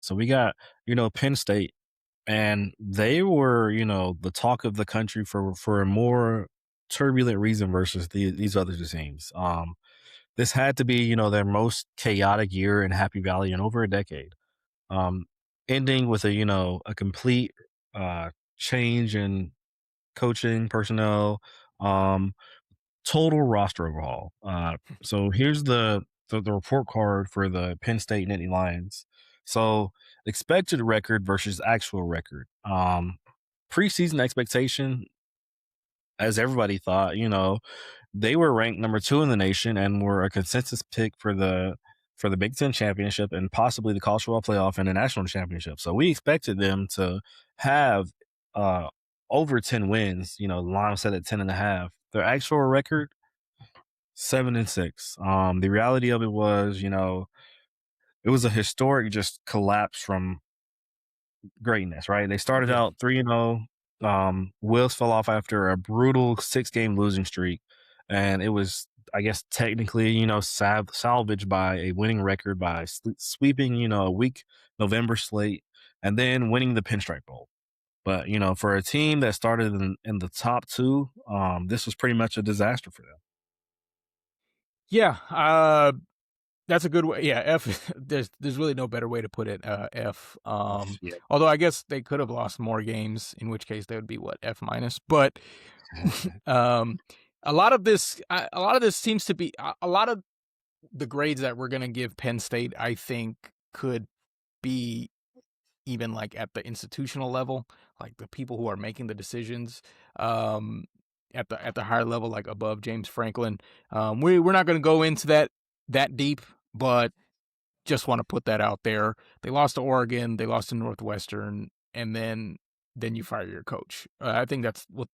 So we got, Penn State, and they were, the talk of the country for a more turbulent reason versus these other teams. This had to be, their most chaotic year in Happy Valley in over a decade. Um, Ending with a complete change in coaching personnel, um, total roster overhaul. So here's the report card for the Penn State Nittany Lions. So expected record versus actual record. Preseason expectation, as everybody thought, they were ranked number 2 in the nation and were a consensus pick for the Big Ten championship and possibly the college football playoff and the national championship. So we expected them to have uh, over 10 wins. The line was set at 10.5. Their actual record, 7-6. The reality of it was, it was a historic just collapse from greatness, right? They started Yeah. out 3-0. Wheels fell off after a brutal 6-game losing streak, and it was, I guess, technically, salvaged by a winning record by sweeping, a weak November slate and then winning the Pinstripe Bowl. But for a team that started in the top two, this was pretty much a disaster for them. Yeah, that's a good way. Yeah, F. There's really no better way to put it. F. Yeah. Although I guess they could have lost more games, in which case they would be what, F minus. But um, a lot of this seems to be a lot of the grades that we're gonna give Penn State. I think could be even like at the institutional level, like the people who are making the decisions. Um, at the higher level, like above James Franklin. We're not going to go into that deep, but just want to put that out there. They lost to Oregon, they lost to Northwestern, and then you fire your coach. I think that's what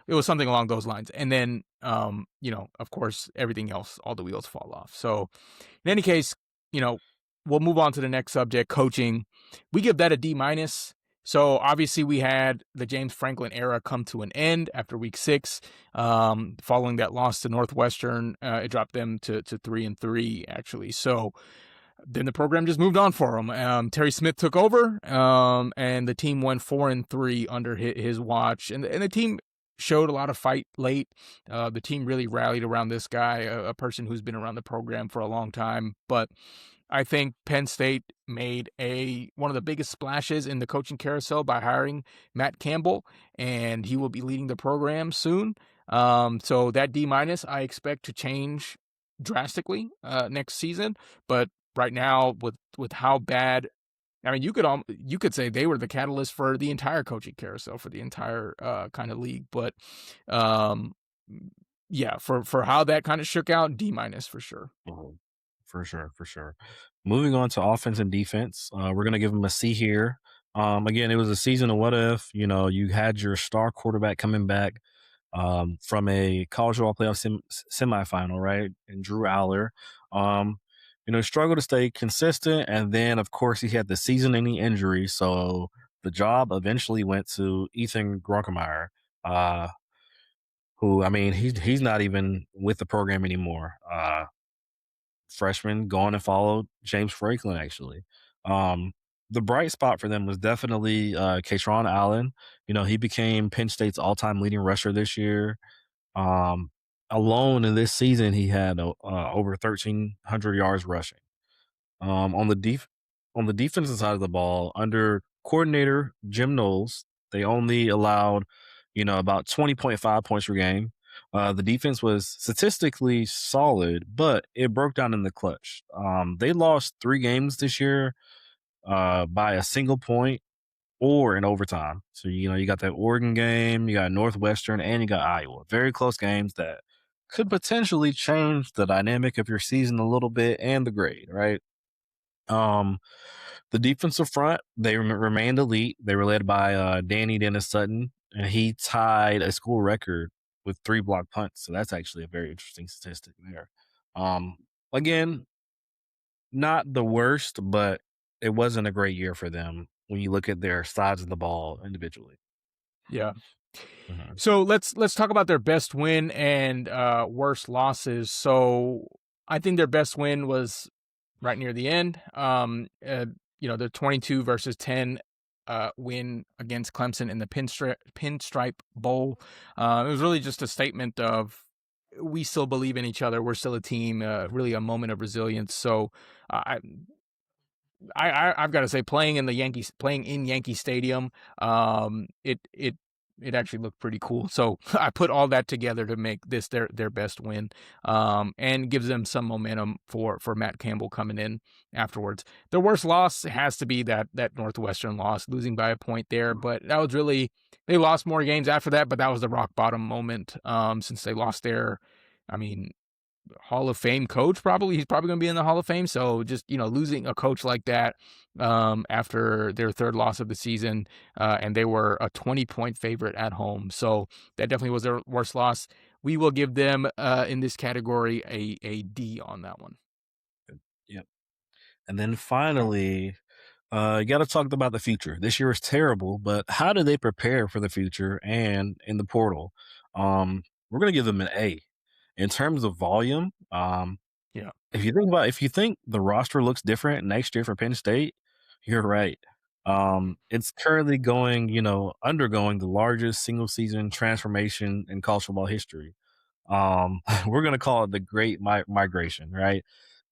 it was, something along those lines. And then of course, everything else, all the wheels fall off. So in any case, you know, we'll move on to the next subject, coaching. We give that a D minus. So obviously we had the James Franklin era come to an end after week 6. Following that loss to Northwestern, it dropped them to 3-3 actually. So then the program just moved on for him. Terry Smith took over, and the team went 4-3 under his watch. And the team showed a lot of fight late. The team really rallied around this guy, a person who's been around the program for a long time. But I think Penn State made one of the biggest splashes in the coaching carousel by hiring Matt Campbell, and he will be leading the program soon. So that D minus I expect to change drastically next season. But right now, with how bad, I mean, you could say they were the catalyst for the entire coaching carousel for the entire kind of league. But um, yeah, for how that kind of shook out, D minus for sure. Mhm. For sure, for sure. Moving on to offense and defense, we're gonna give them a C here. Again, it was a season of what if. You had your star quarterback coming back from a college football playoff semifinal, right? And Drew Aller, um, struggled to stay consistent, and then of course he had the season-ending injury, so the job eventually went to Ethan Grunkemeyer, uh, who, I mean, he's not even with the program anymore. Freshman gone and followed James Franklin, actually. Um, the bright spot for them was definitely Katron Allen. He became Penn State's all-time leading rusher this year. Um, Alone in this season, he had over 1,300 yards rushing. Um, on the def- on the defensive side of the ball, under coordinator Jim Knowles, they only allowed, about 20.5 points per game. The defense was statistically solid, but it broke down in the clutch. They lost 3 games this year by a single point or in overtime. So, you got that Oregon game, you got Northwestern, and you got Iowa. Very close games that could potentially change the dynamic of your season a little bit and the grade, right? Um, the defensive front, they remained elite. They were led by Danny Dennis Sutton, and he tied a school record with 3 block punts. So that's actually a very interesting statistic there. Um, Again, not the worst, but it wasn't a great year for them when you look at their sides of the ball individually. Yeah. Mhm. So let's talk about their best win and worst losses. So I think their best win was right near the end. the 22 versus 10 win against Clemson in the Pinstripe Bowl. It was really just a statement of we still believe in each other. We're still a team. Really a moment of resilience. So I I've got to say, playing in Yankee Stadium, it actually looked pretty cool. So I put all that together to make this their best win, and gives them some momentum for Matt Campbell coming in afterwards. Their worst loss has to be that Northwestern loss, losing by a point there. But that was really, they lost more games after that, but that was the rock bottom moment. Since they lost their, I mean, Hall of Fame coach, probably. He's probably going to be in the Hall of Fame. So just, losing a coach like that, after their third loss of the season, and they were a 20-point favorite at home. So that definitely was their worst loss. We will give them, in this category, a D on that one. Yep. And then finally, you got to talk about the future. This year is terrible, but how do they prepare for the future and in the portal? We're going to give them an A. In terms of volume, Yeah, if you think the roster looks different next year for Penn State, you're right. It's currently undergoing the largest single season transformation in college football history. We're gonna call it the Great Migration, right?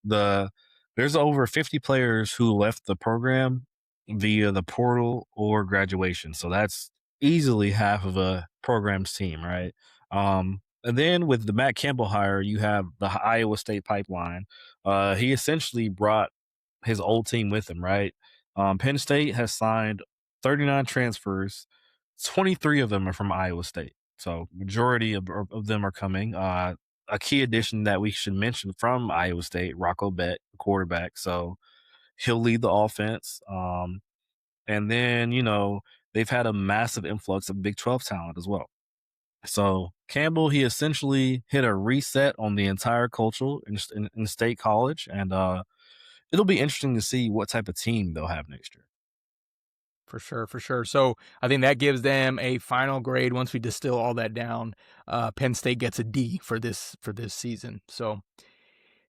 The There's over 50 players who left the program via the portal or graduation, so that's easily half of a program's team, right? And then with the Matt Campbell hire, you have the Iowa State pipeline. He essentially brought his old team with him, right? Penn State has signed 39 transfers. 23 of them are from Iowa State. So majority of them are coming. A key addition that we should mention from Iowa State, Rocco Beck, quarterback. So he'll lead the offense. And then, they've had a massive influx of Big 12 talent as well. So Campbell, he essentially hit a reset on the entire culture in State College. And it'll be interesting to see what type of team they'll have next year. for sure, for sure. So I think that gives them a final grade. Once we distill all that down, Penn State gets a D for this season. So